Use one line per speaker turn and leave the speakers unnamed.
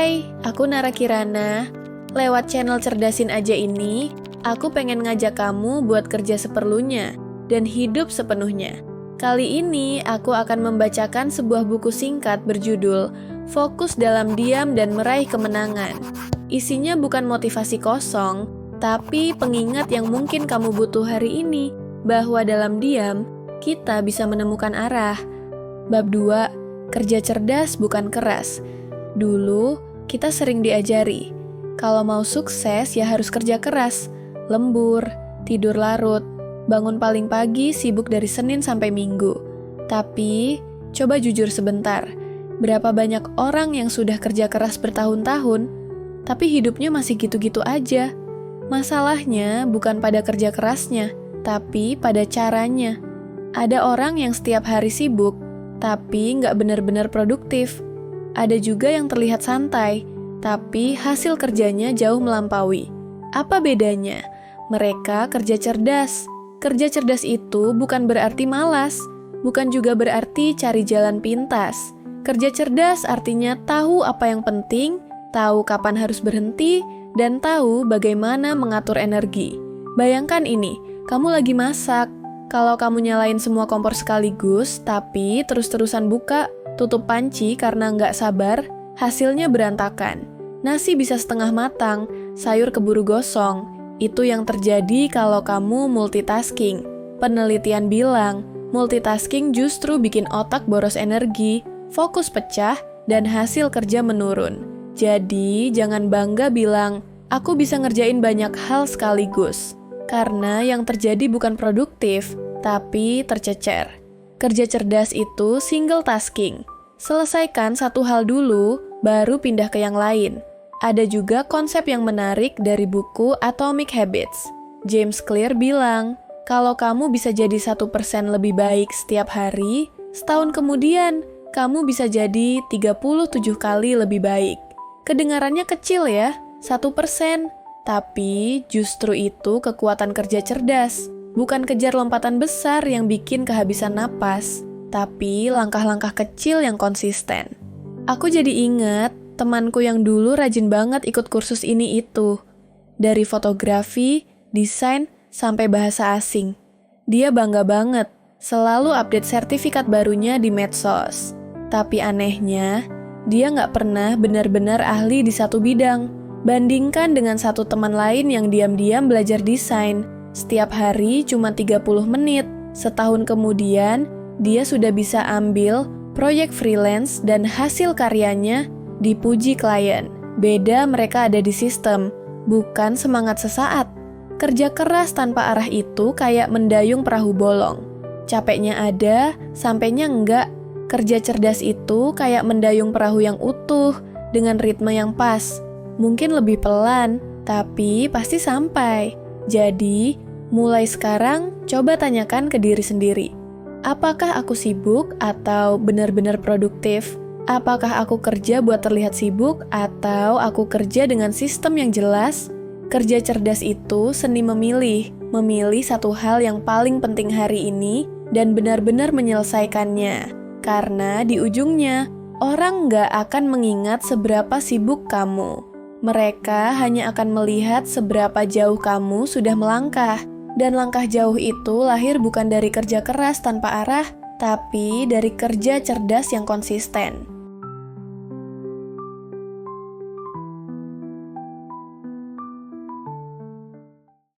Hai, aku Nara Kirana. Lewat channel Cerdasin Aja ini, aku pengen ngajak kamu buat kerja seperlunya dan hidup sepenuhnya. Kali ini, aku akan membacakan sebuah buku singkat berjudul Fokus dalam Diam dan Meraih Kemenangan. Isinya bukan motivasi kosong, tapi pengingat yang mungkin kamu butuh hari ini, bahwa dalam diam, kita bisa menemukan arah. Bab 2, kerja cerdas bukan keras. Dulu, kita sering diajari, kalau mau sukses ya harus kerja keras, lembur, tidur larut, bangun paling pagi, sibuk dari Senin sampai Minggu. Tapi, coba jujur sebentar, berapa banyak orang yang sudah kerja keras bertahun-tahun, tapi hidupnya masih gitu-gitu aja. Masalahnya bukan pada kerja kerasnya, tapi pada caranya. Ada orang yang setiap hari sibuk, tapi nggak benar-benar produktif. Ada juga yang terlihat santai, tapi hasil kerjanya jauh melampaui. Apa bedanya? Mereka kerja cerdas. Kerja cerdas itu bukan berarti malas, bukan juga berarti cari jalan pintas. Kerja cerdas artinya tahu apa yang penting, tahu kapan harus berhenti, dan tahu bagaimana mengatur energi. Bayangkan ini, kamu lagi masak. Kalau kamu nyalain semua kompor sekaligus, tapi terus-terusan buka, tutup panci karena nggak sabar, hasilnya berantakan. Nasi bisa setengah matang, sayur keburu gosong. Itu yang terjadi kalau kamu multitasking. Penelitian bilang, multitasking justru bikin otak boros energi, fokus pecah, dan hasil kerja menurun. Jadi, jangan bangga bilang, aku bisa ngerjain banyak hal sekaligus. Karena yang terjadi bukan produktif, tapi tercecer. Kerja cerdas itu single tasking. Selesaikan satu hal dulu, baru pindah ke yang lain. Ada juga konsep yang menarik dari buku Atomic Habits. James Clear bilang, kalau kamu bisa jadi 1% lebih baik setiap hari, setahun kemudian, kamu bisa jadi 37 kali lebih baik. Kedengarannya kecil ya, 1%. Tapi justru itu kekuatan kerja cerdas. Bukan kejar lompatan besar yang bikin kehabisan napas, tapi langkah-langkah kecil yang konsisten. Aku jadi ingat temanku yang dulu rajin banget ikut kursus ini itu. Dari fotografi, desain, sampai bahasa asing. Dia bangga banget, selalu update sertifikat barunya di medsos. Tapi anehnya, dia nggak pernah benar-benar ahli di satu bidang. Bandingkan dengan satu teman lain yang diam-diam belajar desain. Setiap hari cuma 30 menit. Setahun kemudian, dia sudah bisa ambil proyek freelance dan hasil karyanya dipuji klien. Beda mereka ada di sistem, bukan semangat sesaat. Kerja keras tanpa arah itu kayak mendayung perahu bolong. Capeknya ada, sampainya enggak. Kerja cerdas itu kayak mendayung perahu yang utuh, dengan ritme yang pas. Mungkin lebih pelan, tapi pasti sampai. Jadi, mulai sekarang coba tanyakan ke diri sendiri. Apakah aku sibuk atau benar-benar produktif? Apakah aku kerja buat terlihat sibuk atau aku kerja dengan sistem yang jelas? Kerja cerdas itu seni memilih satu hal yang paling penting hari ini dan benar-benar menyelesaikannya. Karena di ujungnya, orang nggak akan mengingat seberapa sibuk kamu. Mereka hanya akan melihat seberapa jauh kamu sudah melangkah. Dan langkah jauh itu lahir bukan dari kerja keras tanpa arah, tapi dari kerja cerdas yang konsisten.